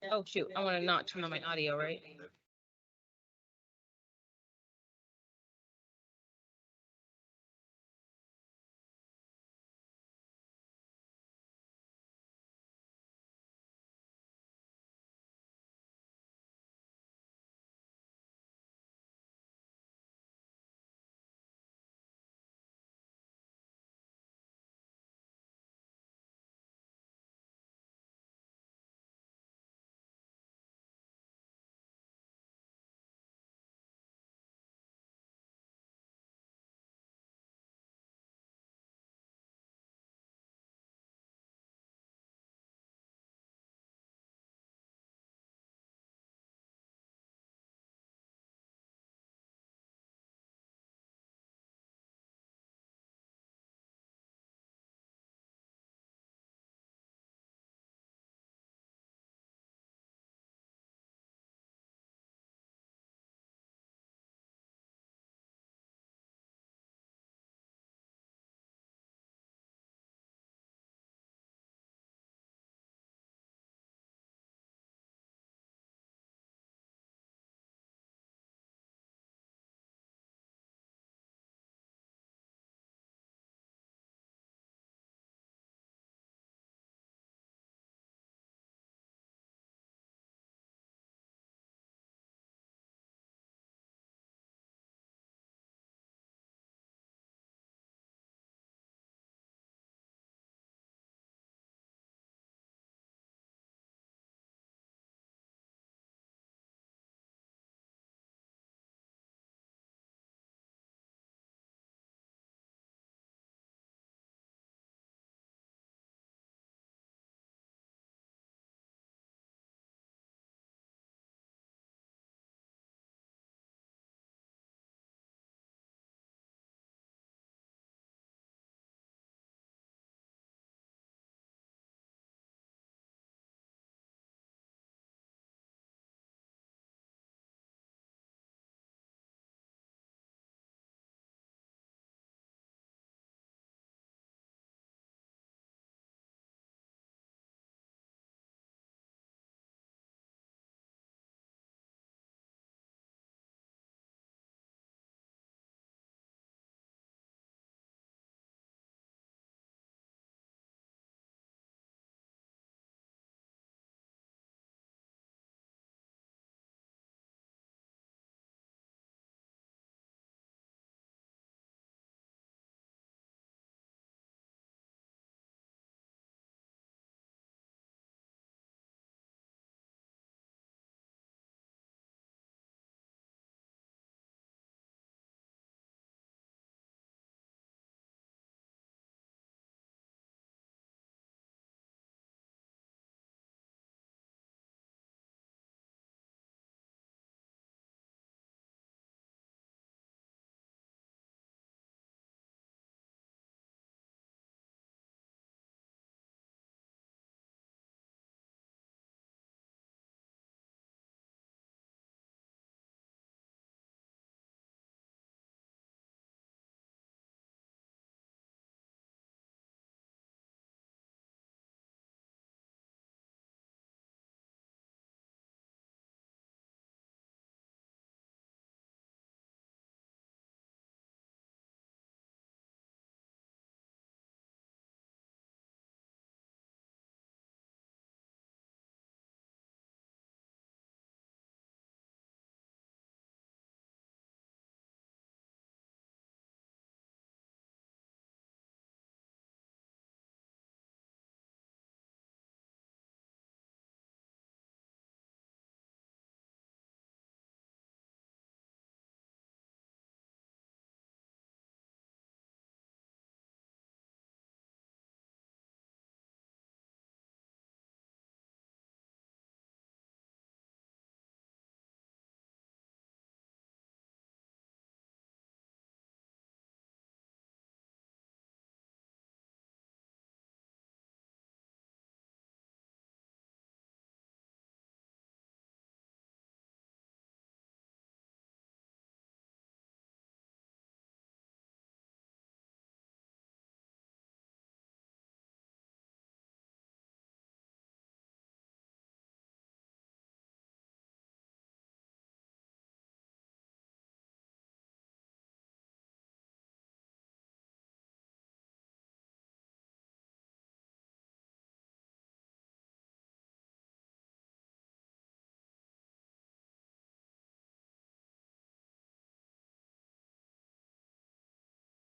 Oh shoot, I want to not turn on my audio, right?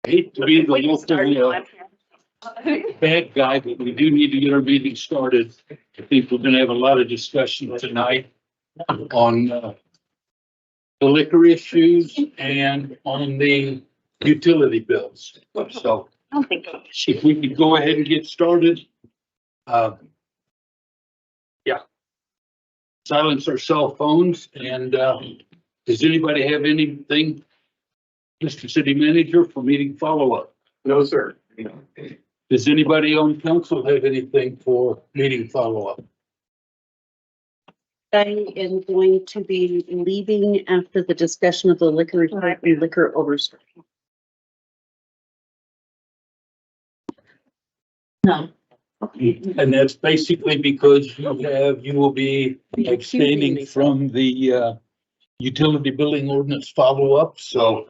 Hate to be the local bad guy, but we do need to get our meeting started. I think we're gonna have a lot of discussion tonight on the liquor issues and on the utility bills. So I don't think so. if we could go ahead and get started. Yeah. Silence our cell phones and does anybody have anything, Mr. City Manager, for meeting follow-up? No, sir. Does anybody on council have anything for meeting follow-up? I am going to be leaving after the discussion of the liquor report and liquor oversight. No. And that's basically because you will be abstaining from the utility billing ordinance follow-up, so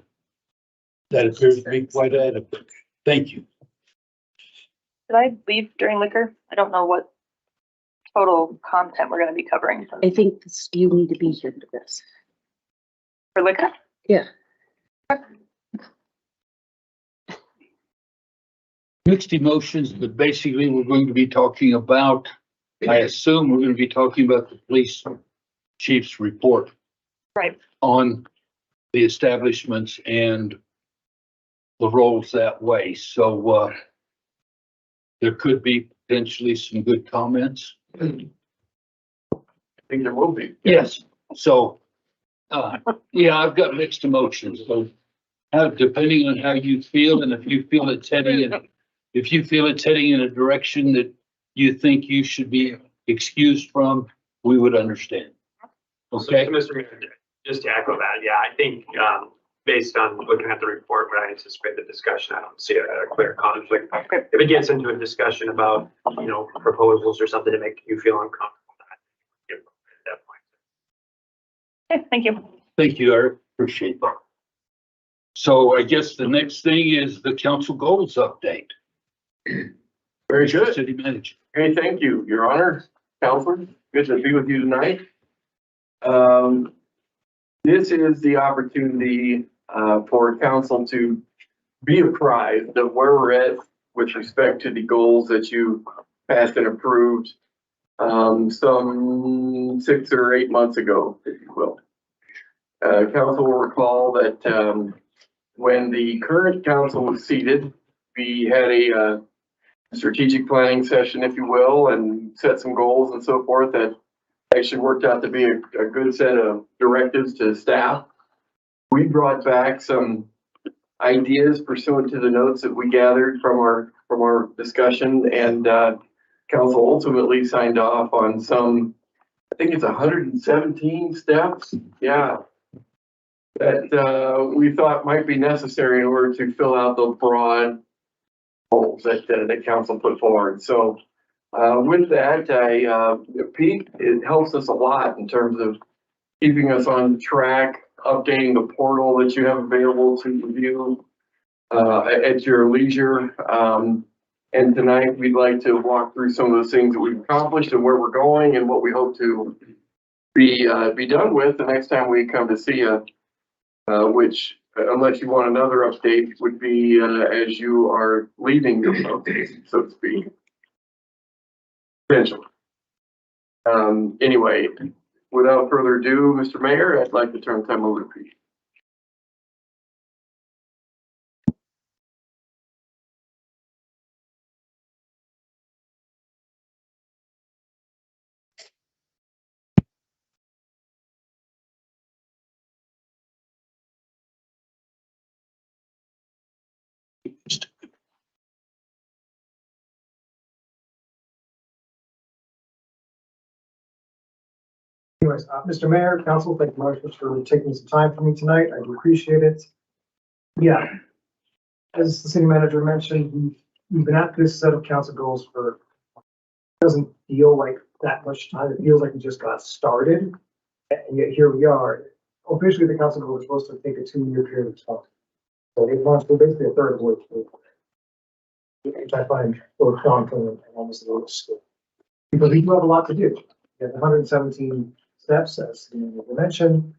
that appears to be quite adequate. Thank you. Did I leave during liquor? I don't know what total content we're gonna be covering I think you need to be here for this. for liquor. Yeah. Mixed emotions, but basically we're going to be talking about, I assume we're going to be talking about the police chief's report. Right. On the establishments and the roles that way. So, there could be potentially some good comments. I think there will be. Yes. So, yeah, I've got mixed emotions. So, depending on how you feel, and if you feel it's heading in a direction that you think you should be excused from, we would understand. Okay. So, Mr. Mayor, just to echo that, yeah, I think, based on looking at the report, what I anticipate the discussion, I don't see a clear conflict. If it gets into a discussion about, proposals or something to make you feel uncomfortable, at that point. Okay, thank you. Thank you, I appreciate that. So I guess the next thing is the council goals update. Very good. City manager. Okay, thank you, Your Honor, Counselor. Good to be with you tonight. This is the opportunity for council to be apprised of where we're at with respect to the goals that you passed and approved some 6 or 8 months ago, if you will. Council will recall that when the current council was seated, we had a strategic planning session, if you will, and set some goals and so forth that actually worked out to be a good set of directives to staff. We brought back some ideas pursuant to the notes that we gathered from our discussion, and council ultimately signed off on some, I think it's 117 steps. Yeah. That we thought might be necessary in order to fill out the broad goals that council put forward. So with that, Pete, it helps us a lot in terms of keeping us on track, updating the portal that you have available to review at your leisure. And tonight we'd like to walk through some of those things that we've accomplished and where we're going and what we hope to be done with the next time we come to see you. Which, unless you want another update, would be as you are leaving your update, so to speak. Potentially. Anyway, without further ado, Mr. Mayor, I'd like to turn time over to Pete. Anyways, Mr. Mayor, Council, thank you very much for taking some time for me tonight. I do appreciate it. Yeah, as the city manager mentioned, we've been at this set of council goals for, doesn't feel like that much time. It feels like we just got started, and yet here we are. Officially, the council goal was supposed to take a 2-year period of time. So we've launched, we're basically a third of the way through, which I find both daunting and almost a little scary. Because we do have a lot to do. We have 117 steps, as you mentioned.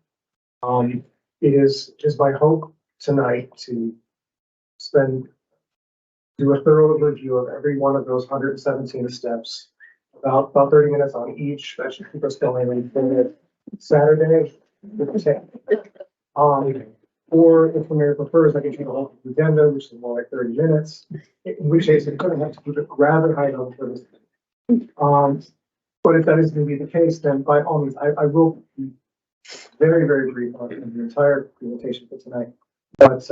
It is my hope tonight to spend, do a thorough review of every one of those 117 steps, about 30 minutes on each. That should keep us going for Saturday. Or if the mayor prefers, I can change the whole agenda, which is more like 30 minutes, in which case we're going to have to keep it rather high level for this. But if that is going to be the case, then by all means, I will be very, very brief on the entire presentation for tonight. But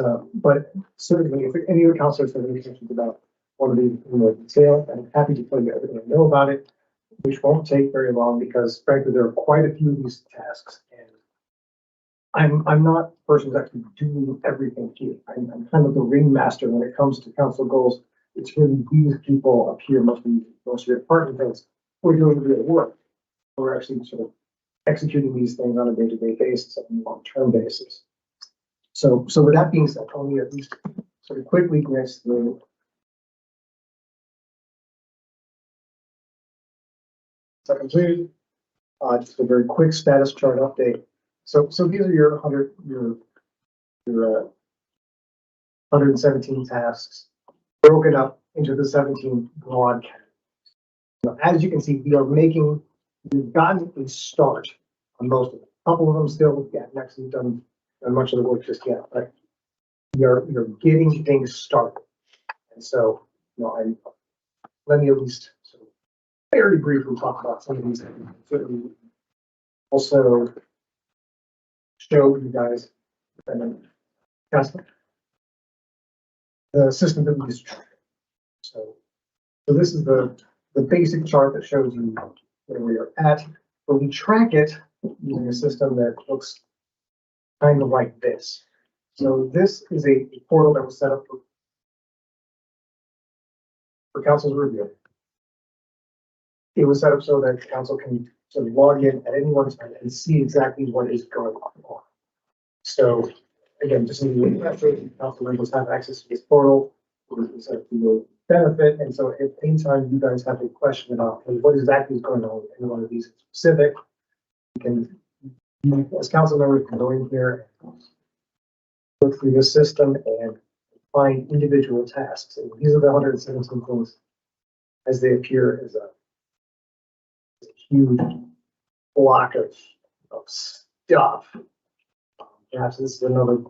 certainly, if any of the councilors have any questions about one of these in more detail, I'm happy to tell you everything I know about it, which won't take very long because frankly, there are quite a few of these tasks. And I'm not the person who's actually doing everything here. I'm kind of the ringmaster when it comes to council goals. It's really these people up here, most of your department heads, who are doing the real work. We're actually sort of executing these things on a day-to-day basis, on a long-term basis. So with that being said, let me at least sort of quickly glance through. So completed, just a very quick status chart update. So these are your 117 tasks broken up into the 17 broad categories. Now, as you can see, we've gotten a start on most of them. A couple of them still, next we've done much of the work just yet, but you're getting things started. And so, let me at least sort of very briefly talk about some of these things. Certainly also show you guys Casper, the system that we use. So this is the basic chart that shows you where we are at, but we track it using a system that looks kind of like this. So this is a portal that was set up for council's review. It was set up so that council can sort of log in at any one time and see exactly what is going on. So again, just in the council members have access to this portal, it's a benefit. And so if anytime you guys have a question about what exactly is going on with any one of these specific, you can, as council members, can go in here, look through the system and find individual tasks. And these are the 117 things as they appear as a huge block of stuff. Perhaps this is another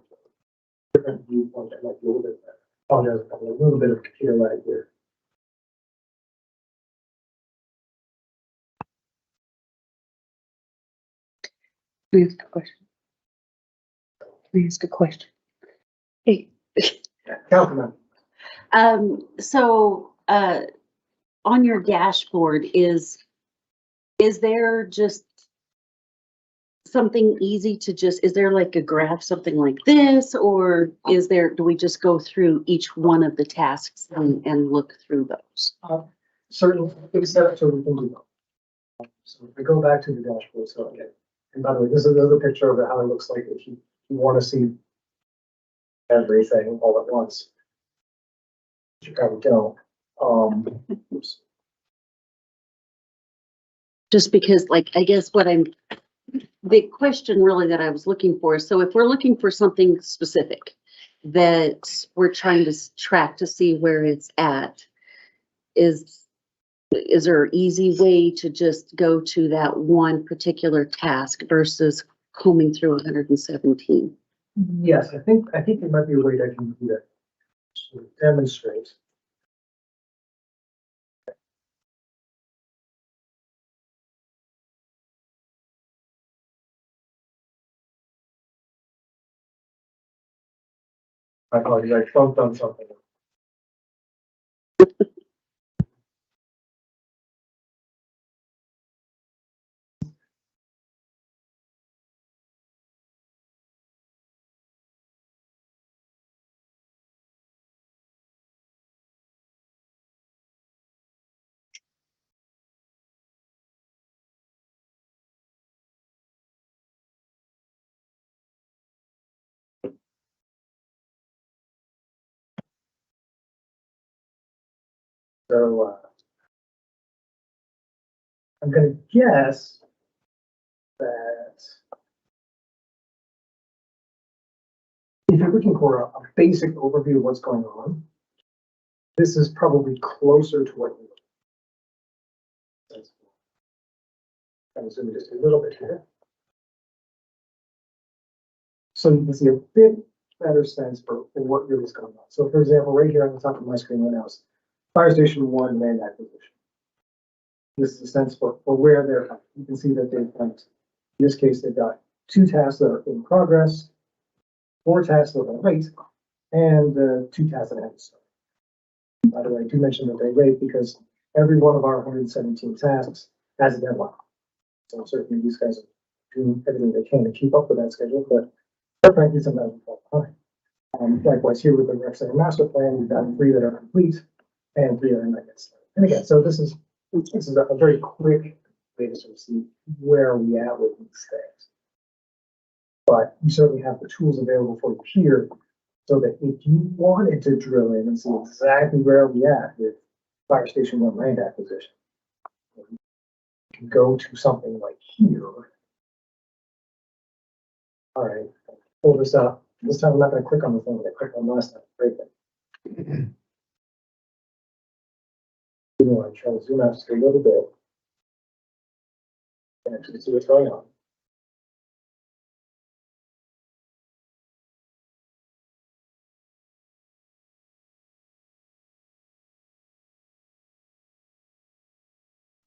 different viewpoint that might be a little bit better. Oh, there's a little bit of computer lag here. Can I ask a question? Can I ask a question? Hey. Councilman. On your dashboard, is there just something easy to is there like a graph, something like this, or do we just go through each one of the tasks and look through those? Certainly, it's set up so we can do that. So if we go back to the dashboard, so again, and by the way, this is another picture of how it looks like if you want to see everything all at once. You probably don't. Oops. Just because, I guess the question really that I was looking for, so if we're looking for something specific that we're trying to track to see where it's at, is there an easy way to just go to that one particular task versus combing through 117? Yes, I think there might be a way that I can do that to demonstrate. I apologize, I bumped on something. So I'm going to guess that if you're looking for a basic overview of what's going on, this is probably closer to what you're looking for. I'm zooming just a little bit here. So you can see a bit better sense for what really is going on. So for example, right here on the top of my screen right now is Fire Station 1 land acquisition. This is a sense for where they're at. You can see that they've got, in this case, they've got 2 tasks that are in progress, 4 tasks that are late, and 2 tasks that haven't started. By the way, I do mention that they're late because every one of our 117 tasks has a deadline. So certainly these guys are doing everything they can to keep up with that schedule, but frankly, sometimes we fall behind. Likewise here with the rec center master plan, we've got 3 that are complete and 3 that are not yet started. And again, so this is a very quick way to sort of see where we at with these things. But you certainly have the tools available for you here so that if you wanted to drill in and see exactly where we at with Fire Station 1 land acquisition, you can go to something like here. All right, pull this up. This time I'm not going to click on the thing that I clicked on last time. Break it. I'm trying to zoom out just a little bit and actually see what's going on.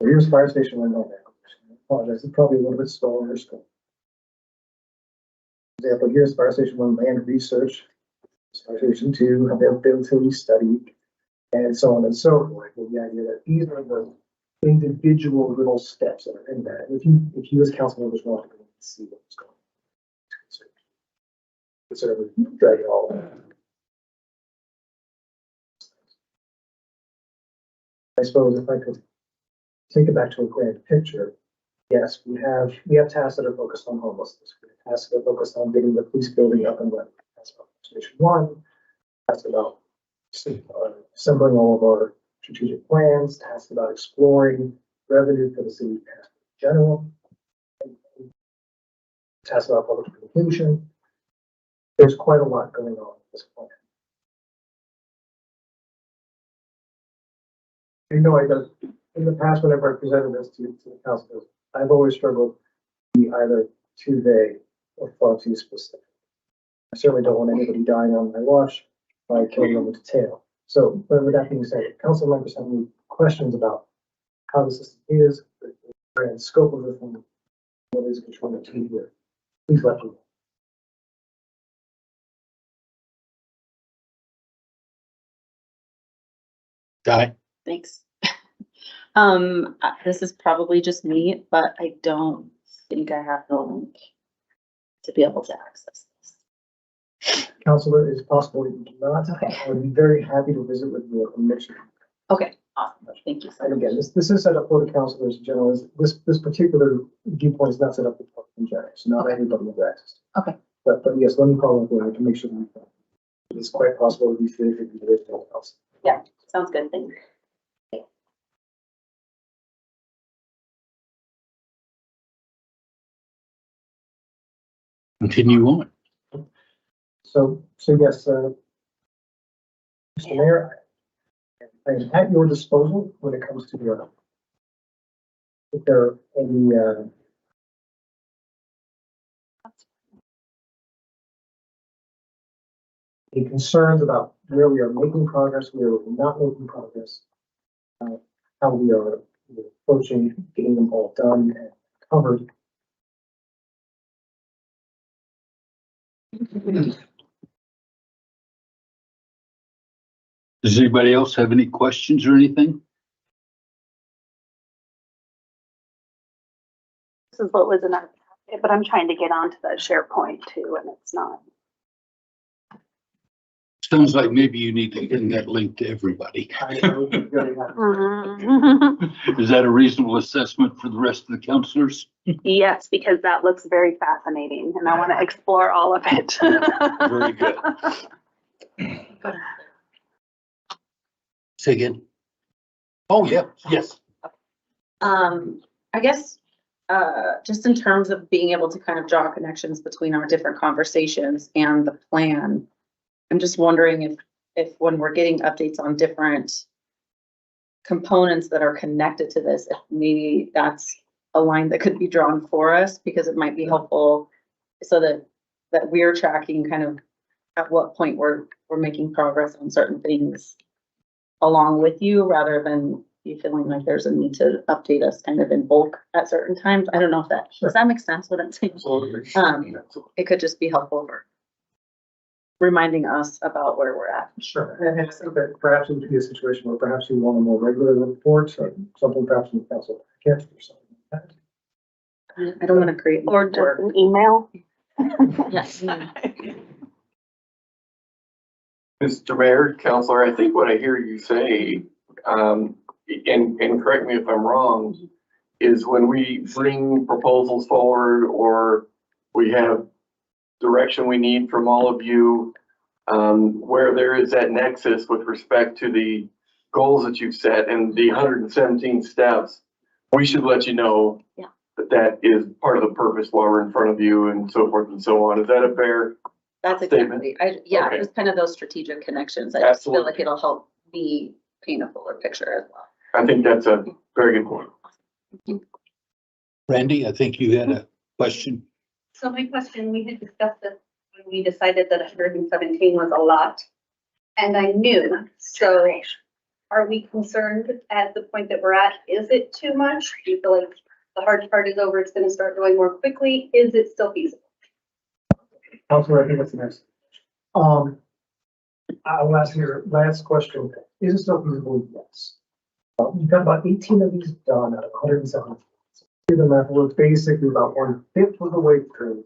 So here's Fire Station 1 land acquisition. I apologize, it's probably a little bit slower on your screen. For example, here's Fire Station 1 land research, Fire Station 2 availability study, and so on and so forth. With the idea that these are the individual little steps that are in that. And if you as council members want to see what's going on, consider drag it all in. I suppose if I could take it back to a grand picture, yes, we have tasks that are focused on homelessness. We have tasks that are focused on getting the police building up and running. That's about Station 1. That's about assembling all of our strategic plans. Tasks about exploring revenue for the city in general. Tasks about public communication. There's quite a lot going on at this point. You know, in the past, whenever I presented this to the council, I've always struggled to be either too vague or far too specific. I certainly don't want anybody dying on my watch by killing them with detail. So, but with that being said, if council members have any questions about how the system is, the grand scope of the thing, what is controlling the team here, please let me know. Guy? Thanks. This is probably just me, but I don't think I have the link to be able to access this. Councilor, it's possible you cannot. Okay. I would be very happy to visit with you on next year. Okay, awesome. Thank you. And again, this is set up for the councilors in general. This particular viewpoint is not set up for public in general, so not everybody has access. Okay. But yes, let me follow up with you to make sure that it's quite possible to be fitted with everything else. Yeah, sounds good. Thank you. Continue on. So yes, Mr. Mayor, I am at your disposal when it comes to if there are any concerns about where we are making progress, where we're not making progress, how we are approaching getting them all done and covered. Does anybody else have any questions or anything? This is what was in our packet, but I'm trying to get onto the SharePoint too, and it's not. Sounds like maybe you need to get that link to everybody. Is that a reasonable assessment for the rest of the councilors? Yes, because that looks very fascinating and I want to explore all of it. Very good. Say again. Oh, yeah, yes. I guess just in terms of being able to kind of draw connections between our different conversations and the plan. I'm just wondering if when we're getting updates on different components that are connected to this, if maybe that's a line that could be drawn for us, because it might be helpful so that we're tracking kind of at what point we're making progress on certain things along with you, rather than you feeling like there's a need to update us kind of in bulk at certain times. I don't know if that, does that make sense what I'm saying? It could just be helpful for reminding us about where we're at. Sure, and I think that perhaps it would be a situation where perhaps you want a more regular report, or something perhaps in the council packet or something like that. I don't want to create. Or just an email. Yes. Mr. Mayor, Counselor, I think what I hear you say, and correct me if I'm wrong, is when we bring proposals forward or we have direction we need from all of you, where there is that nexus with respect to the goals that you've set and the 117 steps, we should let you know Yeah. that is part of the purpose while we're in front of you and so forth and so on. Is that a fair? That's Statement. exactly, Okay. just kind of those strategic connections. I just feel Absolutely. like it'll help me paint a fuller picture as well. I think that's a very good point. Randy, I think you had a question. So my question, we had discussed this when we decided that 117 was a lot. And I knew, so are we concerned at the point that we're at? Is it too much? Do you feel like the hard part is over? It's gonna start going more quickly? Is it still feasible? Counselor, I think that's the next. I'll ask your last question. Is it still feasible? Yes. You've got about 18 of these done out of 107. Do the math, we're basically about 1/5 of the way through,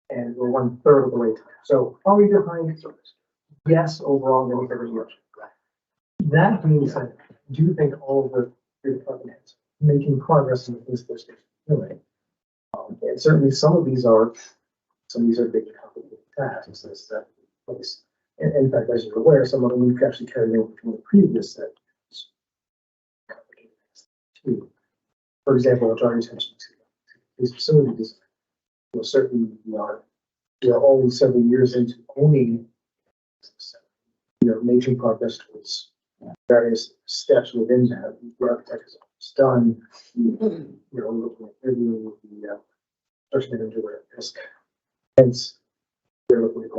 and we're 1/3 of the way through. So are we behind? Yes, overall, then every year. That being said, I do think all of the department heads are making progress in the things they're doing. And certainly some of these are big complicated tasks that place. And in fact, as you're aware, some of them we've actually carried over from the previous set. Complicated tasks too. For example, I'll draw your attention to these facility design. Well, certainly we are only several years into owning. We are making progress towards various steps within that. The architect is done. We're looking at reviewing the construction manager at risk. Hence, we're looking at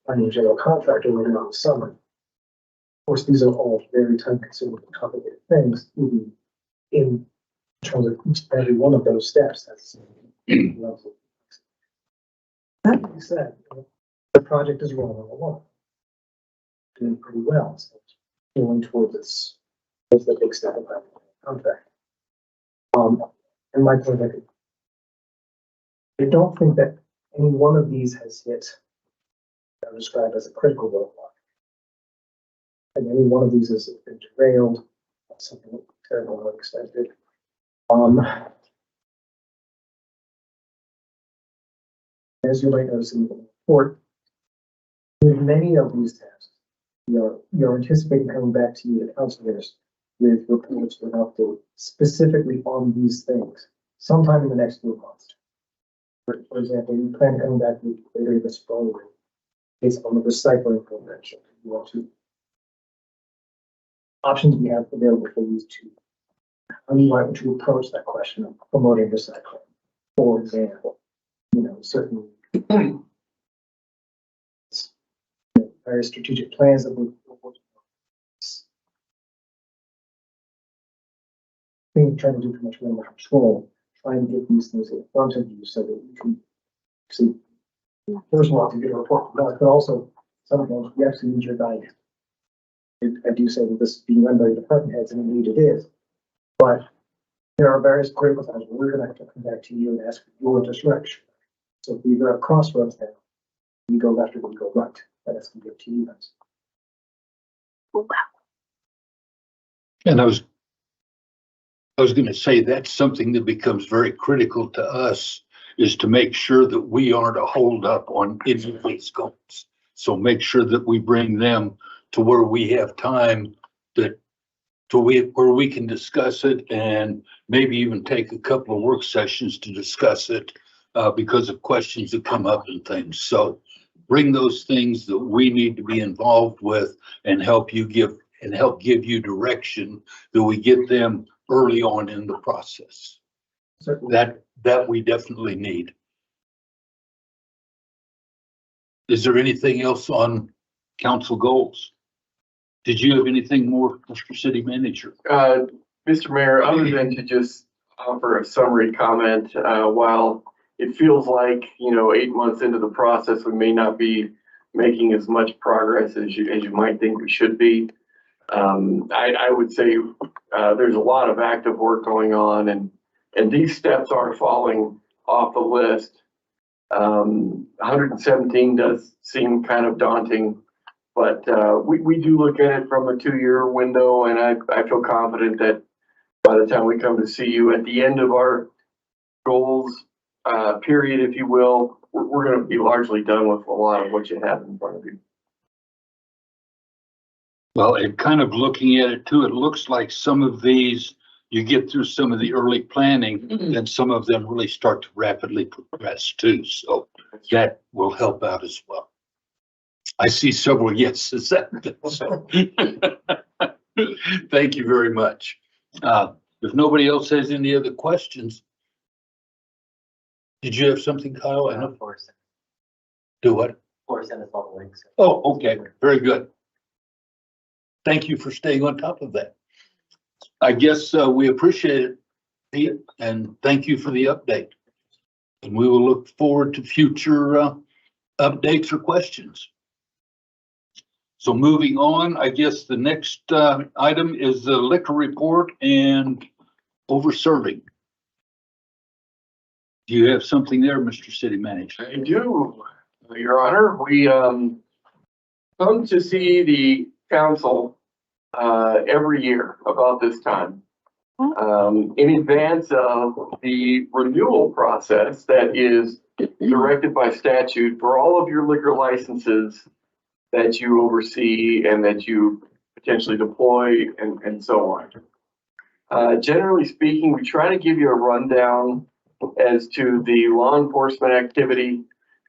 finding a general contractor later on the summer. Of course, these are all very time-consuming, complicated things. Moving in terms of each and every one of those steps, that's that being said, the project is rolling along, doing pretty well. So it's going towards the big step of that contract. And my point, I don't think that any one of these has hit what I described as a critical roadblock. And any one of these has been derailed, something terrible or unexpected. As you might notice in the report, with many of these tasks, we are anticipating coming back to you, the councilors, with reports with updates specifically on these things sometime in the next few months. For example, we plan coming back with later this fall based on the recycling convention. You want to options we have available for these two. How do you want to approach that question of promoting recycling? For example, certain various strategic plans that we're working on. Trying to do too much more control, trying to get these things in front of you so that you can see. First of all, to get a report from us, but also sometimes we actually need your guidance. I do say that this is being done by the department heads, and indeed it is. But there are various critical times where we're going to have to come back to you and ask for your direction. So if we are at crossroads, then we go left or we go right. That's going to be up to you guys. And I was going to say that's something that becomes very critical to us, is to make sure that we aren't a holdup on any of these goals. So make sure that we bring them to where we have time that to where we can discuss it and maybe even take a couple of work sessions to discuss it because of questions that come up and things. So bring those things that we need to be involved with and help give you direction, that we get them early on in the process. That we definitely need. Is there anything else on council goals? Did you have anything more, Mr. City Manager? Mr. Mayor, other than to just offer a summary comment, while it feels like, 8 months into the process, we may not be making as much progress as you might think we should be. I would say there's a lot of active work going on, and these steps are falling off the list. 117 does seem kind of daunting, but we do look at it from a 2-year window, and I feel confident that by the time we come to see you at the end of our goals period, if you will, we're going to be largely done with a lot of what you have in front of you. Well, and kind of looking at it too, it looks like some of these, you get through some of the early planning, and some of them really start to rapidly progress too. So that will help out as well. I see several yeses. So thank you very much. If nobody else has any other questions. Did you have something, Kyle? I know. Do what? Send us all the links. Oh, okay. Very good. Thank you for staying on top of that. I guess we appreciate it, Pete, and thank you for the update. And we will look forward to future updates or questions. So moving on, I guess the next item is the liquor report and over-serving. Do you have something there, Mr. City Manager? I do, Your Honor. We come to see the council every year about this time in advance of the renewal process that is directed by statute for all of your liquor licenses that you oversee and that you potentially deploy and so on. Generally speaking, we try to give you a rundown as to the law enforcement activity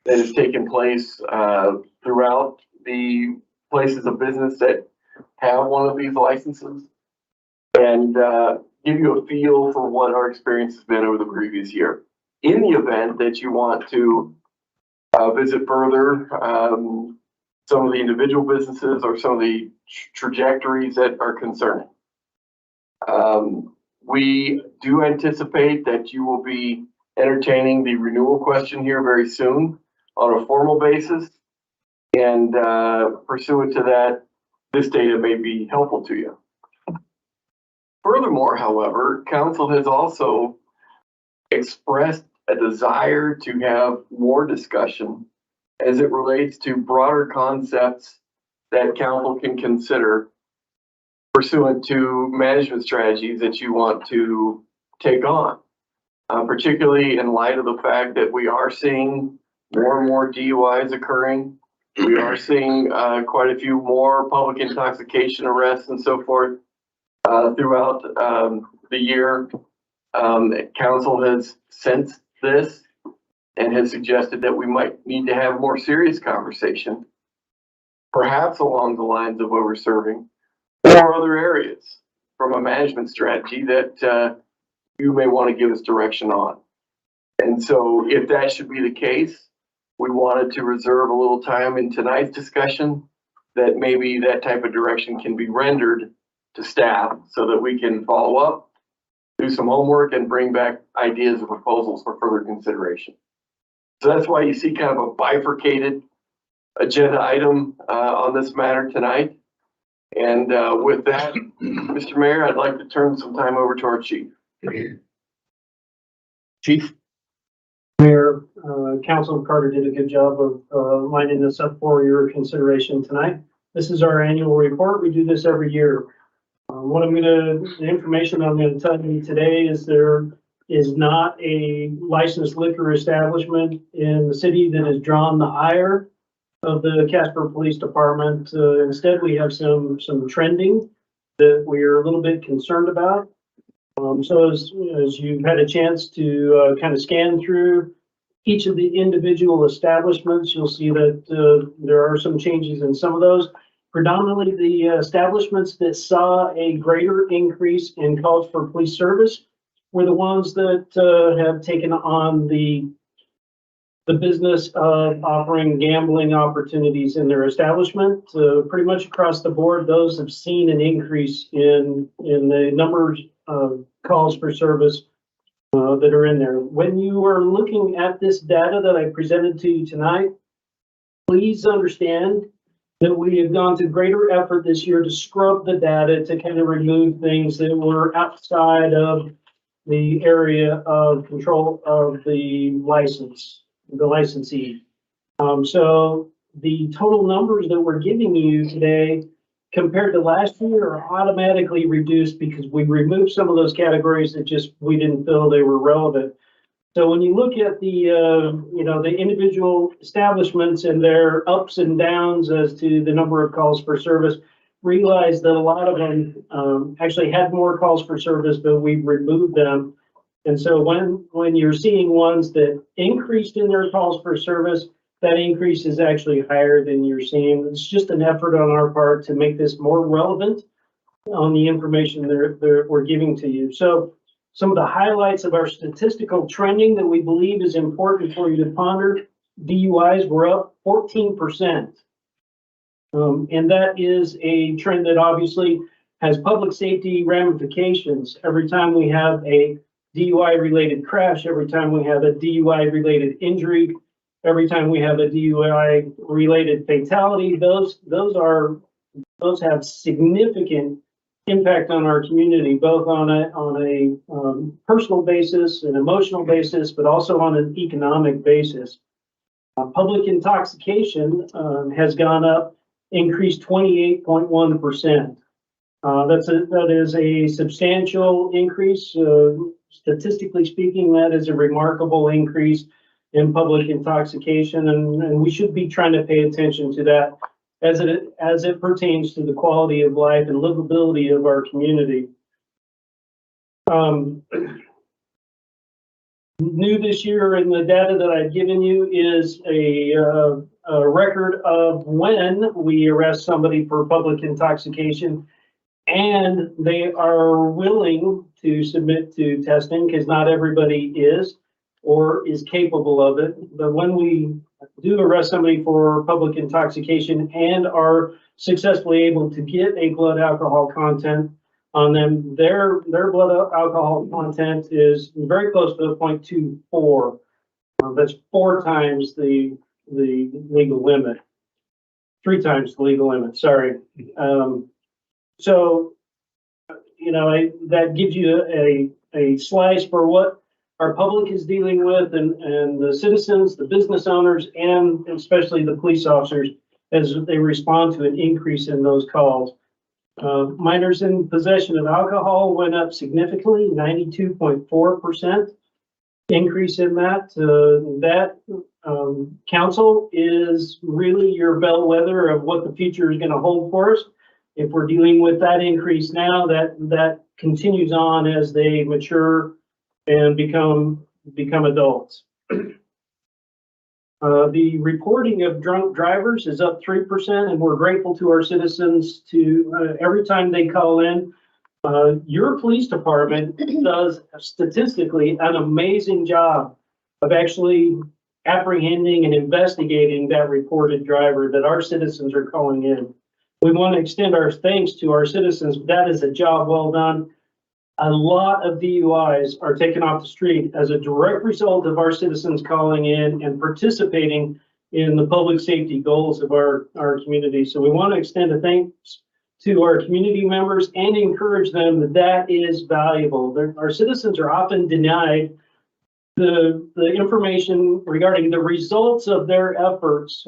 that has taken place throughout the places of business that have one of these licenses, and give you a feel for what our experience has been over the previous year. In the event that you want to visit further some of the individual businesses or some of the trajectories that are concerning. We do anticipate that you will be entertaining the renewal question here very soon on a formal basis. And pursuant to that, this data may be helpful to you. Furthermore, however, council has also expressed a desire to have more discussion as it relates to broader concepts that council can consider pursuant to management strategies that you want to take on, particularly in light of the fact that we are seeing more and more DUIs occurring. We are seeing quite a few more public intoxication arrests and so forth throughout the year. Council has sensed this and has suggested that we might need to have more serious conversation, perhaps along the lines of over-serving or other areas from a management strategy that you may want to give us direction on. And so if that should be the case, we wanted to reserve a little time in tonight's discussion that maybe that type of direction can be rendered to staff so that we can follow up, do some homework, and bring back ideas and proposals for further consideration. So that's why you see kind of a bifurcated agenda item on this matter tonight. And with that, Mr. Mayor, I'd like to turn some time over to our chief. Chief? Mayor, Councilman Carter did a good job of lining this up for your consideration tonight. This is our annual report. We do this every year. The information I'm going to tell you today is there is not a licensed liquor establishment in the city that has drawn the ire of the Casper Police Department. Instead, we have some trending that we're a little bit concerned about. So as you've had a chance to kind of scan through each of the individual establishments, you'll see that there are some changes in some of those. Predominantly the establishments that saw a greater increase in calls for police service were the ones that have taken on the business of offering gambling opportunities in their establishment. Pretty much across the board, those have seen an increase in the numbers of calls for service that are in there. When you are looking at this data that I presented to you tonight, please understand that we have gone to greater effort this year to scrub the data to kind of remove things that were outside of the area of control of the licensee. So the total numbers that we're giving you today compared to last year are automatically reduced because we removed some of those categories that just we didn't feel they were relevant. So when you look at the the individual establishments and their ups and downs as to the number of calls for service, realize that a lot of them actually had more calls for service, but we removed them. And so when you're seeing ones that increased in their calls for service, that increase is actually higher than you're seeing. It's just an effort on our part to make this more relevant on the information that we're giving to you. So some of the highlights of our statistical trending that we believe is important for you to ponder: DUIs were up 14%. And that is a trend that obviously has public safety ramifications. Every time we have a DUI related crash, every time we have a DUI related injury, every time we have a DUI related fatality, those have significant impact on our community, both on a personal basis, an emotional basis, but also on an economic basis. Public intoxication has gone up, increased 28.1%. That is a substantial increase. Statistically speaking, that is a remarkable increase in public intoxication, and we should be trying to pay attention to that as it pertains to the quality of life and livability of our community. New this year in the data that I've given you is a record of when we arrest somebody for public intoxication and they are willing to submit to testing, because not everybody is or is capable of it. But when we do arrest somebody for public intoxication and are successfully able to get a blood alcohol content on them, their blood alcohol content is very close to 0.24. That's 4 times the legal limit, 3 times the legal limit, sorry. So, that gives you a slice for what our public is dealing with, and the citizens, the business owners, and especially the police officers as they respond to an increase in those calls. Minors in possession of alcohol went up significantly, 92.4% increase in that. Council is really your bellwether of what the future is going to hold for us. If we're dealing with that increase now, that continues on as they mature and become adults. The reporting of drunk drivers is up 3%, and we're grateful to our citizens to every time they call in. Your police department does statistically an amazing job of actually apprehending and investigating that reported driver that our citizens are calling in. We want to extend our thanks to our citizens. That is a job well done. A lot of DUIs are taken off the street as a direct result of our citizens calling in and participating in the public safety goals of our community. So we want to extend a thanks to our community members and encourage them that is valuable. Our citizens are often denied the information regarding the results of their efforts,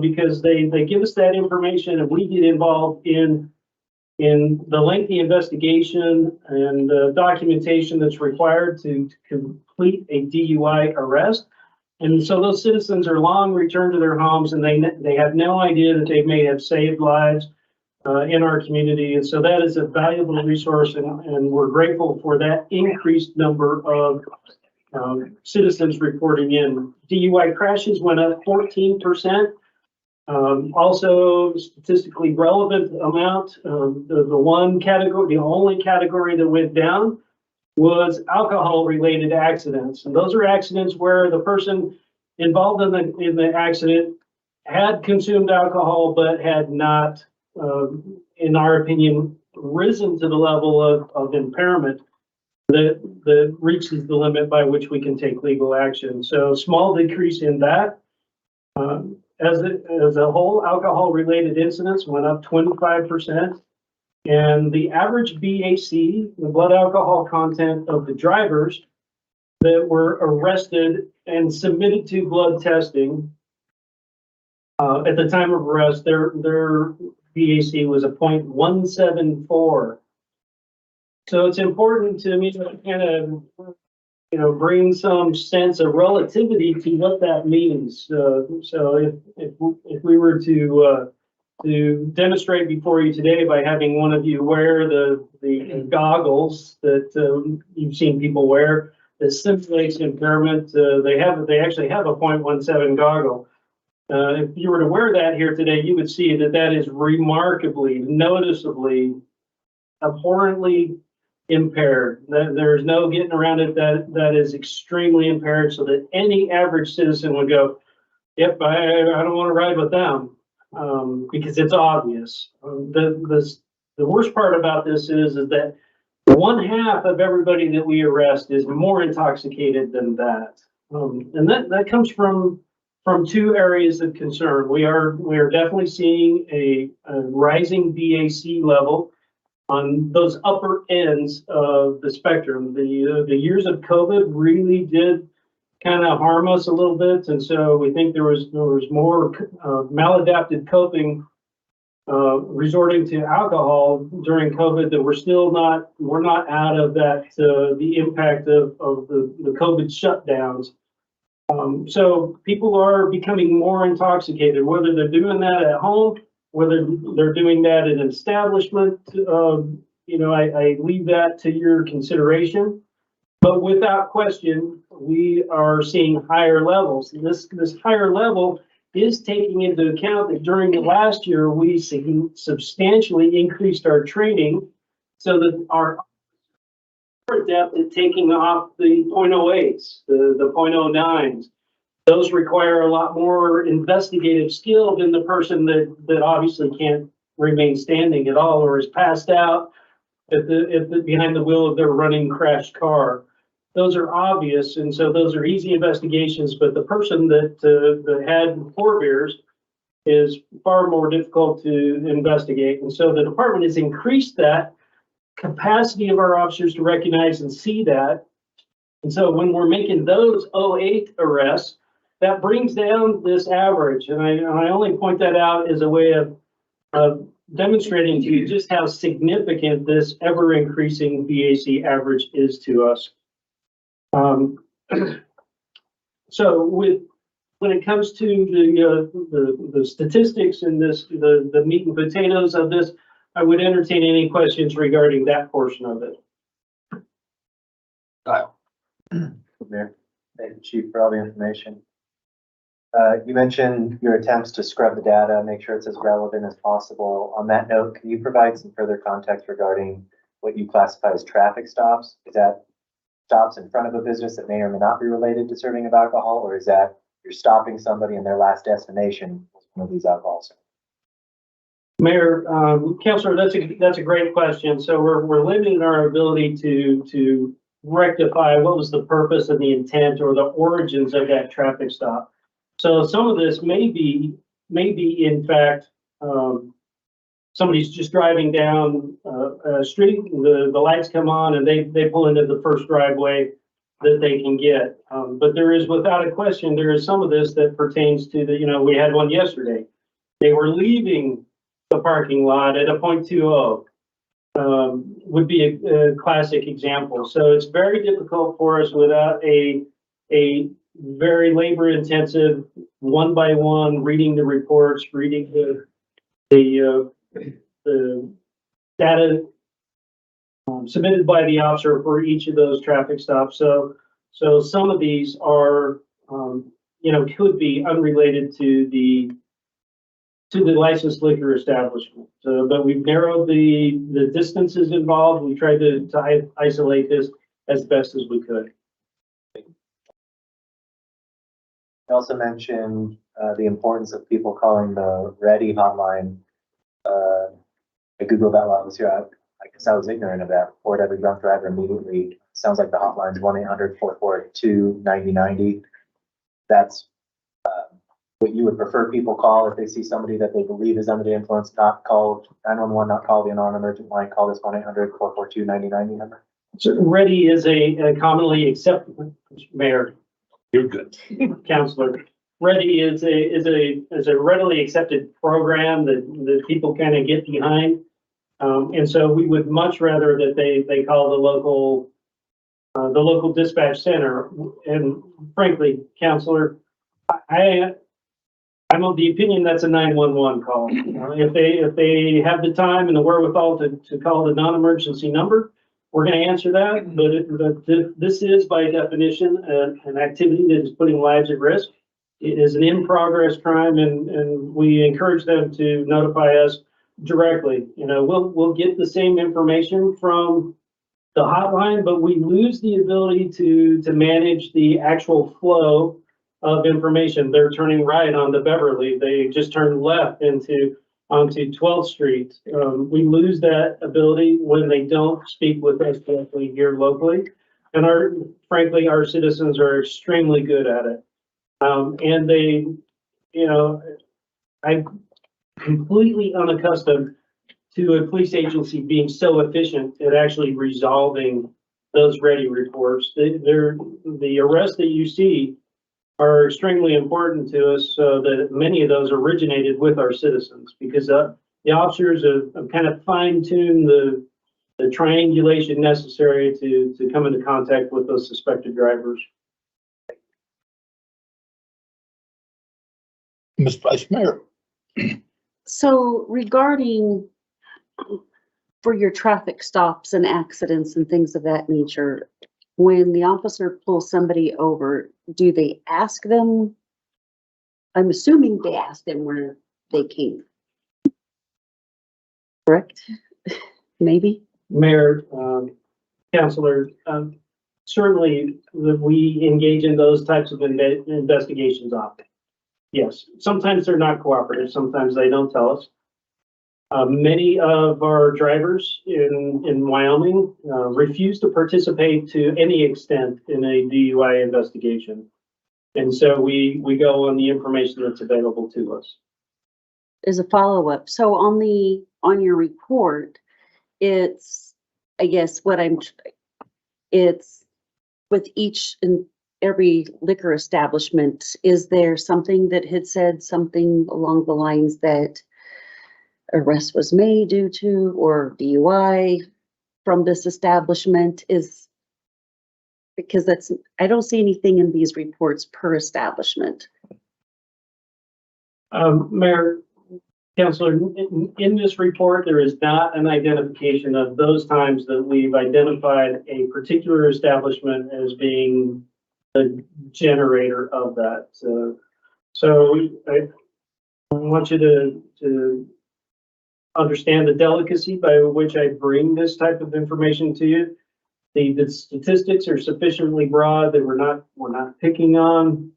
because they give us that information and we get involved in the lengthy investigation and documentation that's required to complete a DUI arrest. And so those citizens are long returned to their homes, and they have no idea that they may have saved lives in our community. And so that is a valuable resource, and we're grateful for that increased number of citizens reporting in. DUI crashes went up 14%. Also statistically relevant amount, the one category, the only category that went down was alcohol related accidents. And those are accidents where the person involved in the accident had consumed alcohol, but had not, in our opinion, risen to the level of impairment that reaches the limit by which we can take legal action. So small decrease in that. As a whole, alcohol-related incidents went up 25%. And the average BAC, the blood alcohol content of the drivers that were arrested and submitted to blood testing at the time of arrest, their BAC was a 0.174. So it's important to me to kind of, bring some sense of relativity to what that means. So if we were to demonstrate before you today by having one of you wear the goggles that you've seen people wear that simulates impairment, they actually have a 0.17 goggle. If you were to wear that here today, you would see that is remarkably, noticeably, abhorrently impaired. There's no getting around it. That is extremely impaired, so that any average citizen would go, yep, I don't want to ride with them, because it's obvious. The worst part about this is that 1/2 of everybody that we arrest is more intoxicated than that. And that comes from two areas of concern. We are definitely seeing a rising BAC level on those upper ends of the spectrum. The years of COVID really did kind of harm us a little bit, and so we think there was more maladapted coping, resorting to alcohol during COVID, that we're not out of that, the impact of the COVID shutdowns. So people are becoming more intoxicated, whether they're doing that at home, whether they're doing that in an establishment. I leave that to your consideration. But without question, we are seeing higher levels. And this higher level is taking into account that during the last year, we substantially increased our training so that our adept at taking off the 0.08s, the 0.09s. Those require a lot more investigative skill than the person that obviously can't remain standing at all or is passed out behind the wheel of their running crashed car. Those are obvious, and so those are easy investigations. But the person that had 4 beers is far more difficult to investigate, and so the department has increased that capacity of our officers to recognize and see that. And so when we're making those 08 arrests, that brings down this average. And I only point that out as a way of demonstrating to you just how significant this ever increasing BAC average is to us. So when it comes to the statistics and the meat and potatoes of this, I would entertain any questions regarding that portion of it. Kyle. Mayor, thank you, Chief, for all the information. You mentioned your attempts to scrub the data, make sure it's as relevant as possible. On that note, can you provide some further context regarding what you classify as traffic stops? Is that stops in front of a business that may or may not be related to serving of alcohol, or is that you're stopping somebody and their last destination was one of these alcohols? Mayor, Councilor, that's a great question. So we're limiting our ability to rectify what was the purpose and the intent or the origins of that traffic stop. So some of this may be in fact, somebody's just driving down a street, the lights come on and they pull into the first driveway that they can get. But there is, without a question, there is some of this that pertains to we had one yesterday. They were leaving the parking lot at a 0.20, would be a classic example. So it's very difficult for us without a very labor intensive, one by one, reading the reports, reading the the data submitted by the officer for each of those traffic stops. So some of these are, could be unrelated to the licensed liquor establishment. But we've narrowed the distances involved. We tried to isolate this as best as we could. You also mentioned the importance of people calling the Ready hotline. I Googled that while I was here. I guess I was ignorant of that. Report every drunk driver immediately. Sounds like the hotline's 1-800-442-9090. That's what you would prefer people call if they see somebody that they believe is under the influence, not call 911, not call the non-emergent line, call this 1-800-442-9090 number. So Ready is a commonly accepted, Mayor, You're good. Counselor. Ready is a readily accepted program that people kind of get behind. And so we would much rather that they call the local dispatch center. And frankly, Counselor, I'm of the opinion that's a 911 call. If they have the time and the wherewithal to call the non-emergency number, we're going to answer that. But this is by definition an activity that is putting lives at risk. It is an in-progress crime, and we encourage them to notify us directly. We'll get the same information from the hotline, but we lose the ability to manage the actual flow of information. They're turning right onto Beverly. They just turned left onto 12th Street. We lose that ability when they don't speak with us directly here locally. And frankly, our citizens are extremely good at it. And they, I'm completely unaccustomed to a police agency being so efficient at actually resolving those Ready reports. The arrests that you see are extremely important to us, so that many of those originated with our citizens, because the officers have kind of fine-tuned the triangulation necessary to come into contact with those suspected drivers. Ms. Vice Mayor. So regarding for your traffic stops and accidents and things of that nature, when the officer pulls somebody over, do they ask them? I'm assuming they ask them where they came. Correct? Maybe? Mayor, Counselor, certainly we engage in those types of investigations often. Yes, sometimes they're not cooperative, sometimes they don't tell us. Many of our drivers in Wyoming refuse to participate to any extent in a DUI investigation. And so we go on the information that's available to us. As a follow-up, so on your report, it's, I guess it's with each and every liquor establishment, is there something that had said something along the lines that arrest was made due to, or DUI from this establishment? Is because I don't see anything in these reports per establishment. Mayor, Counselor, in this report, there is not an identification of those times that we've identified a particular establishment as being the generator of that. So I want you to understand the delicacy by which I bring this type of information to you. The statistics are sufficiently broad that we're not picking on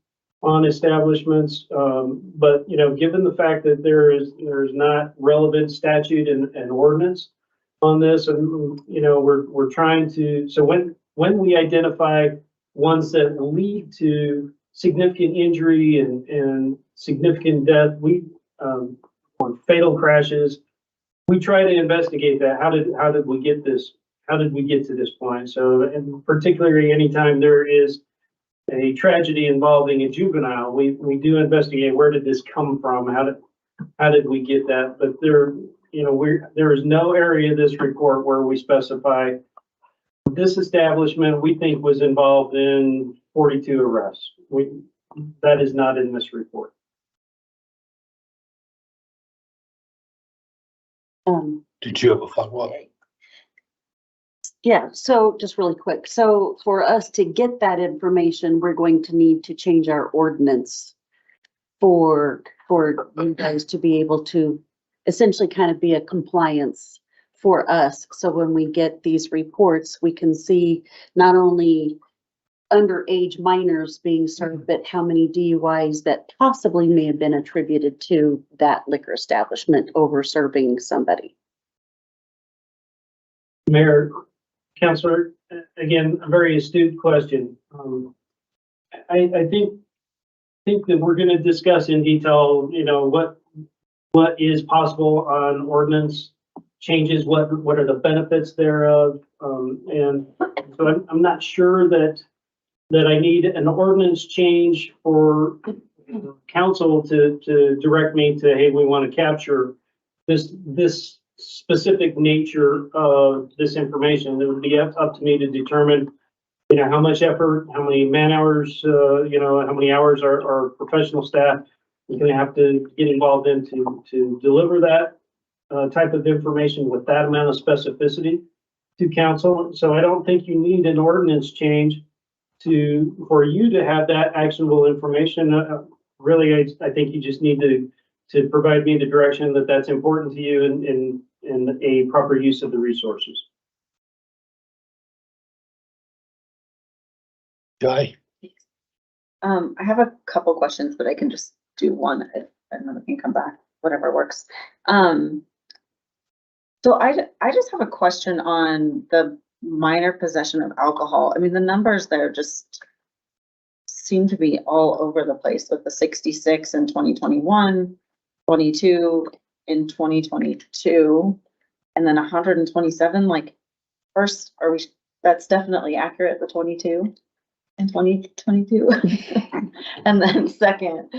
establishments, but given the fact that there is not relevant statute and ordinance on this, and we're trying to, so when we identify ones that lead to significant injury and significant death, or fatal crashes, we try to investigate that. How did we get this? How did we get to this point? So, and particularly anytime there is a tragedy involving a juvenile, we do investigate where did this come from? How did we get that? But there is no area of this report where we specify this establishment we think was involved in 42 arrests. That is not in this report. Did you have a follow-up? Yeah, so just really quick. So for us to get that information, we're going to need to change our ordinance for you guys to be able to essentially kind of be a compliance for us. So when we get these reports, we can see not only underage minors being served, but how many DUIs that possibly may have been attributed to that liquor establishment over serving somebody. Mayor, Counselor, again, a very astute question. I think that we're gonna discuss in detail, you know, what is possible on ordinance changes, what are the benefits thereof. And so I'm not sure that I need an ordinance change for council to direct me to, hey, we want to capture this specific nature of this information. It would be up to me to determine, you know, how much effort, how many man hours, you know, how many hours our professional staff is going to have to get involved in to deliver that type of information with that amount of specificity to council. So I don't think you need an ordinance change for you to have that actionable information. Really, I think you just need to provide me the direction that that's important to you and a proper use of the resources. Guy? I have a couple questions, but I can just do one if another can come back, whatever works. So I just have a question on the minor possession of alcohol. I mean, the numbers there just seem to be all over the place with the 66 in 2021, 22 in 2022, and then 127. Like, first, that's definitely accurate, the 22 in 2022. And then second,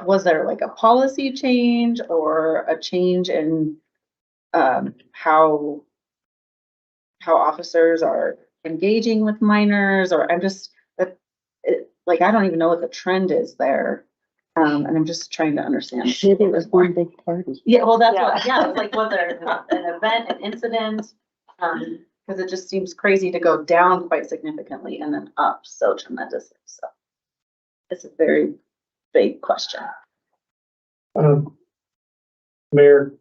was there like a policy change or a change in how officers are engaging with minors? Or I'm just like, I don't even know what the trend is there. And I'm just trying to understand. Maybe it was one big party. Yeah, well, that's what, yeah, it's like, was there an event, an incident? Because it just seems crazy to go down quite significantly and then up so tremendously. So it's a very big question. Mayor,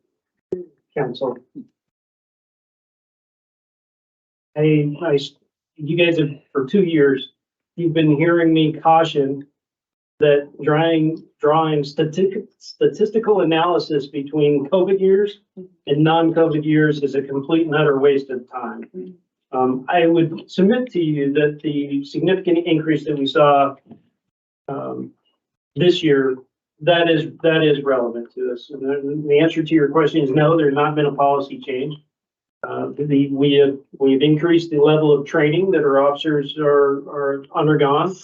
council. You guys have, for 2 years, you've been hearing me caution that drawing statistical analysis between COVID years and non-COVID years is a complete and utter waste of time. I would submit to you that the significant increase that we saw this year, that is relevant to us. And the answer to your question is no, there's not been a policy change. We've increased the level of training that our officers are undergone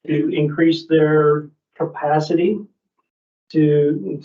to increase their capacity to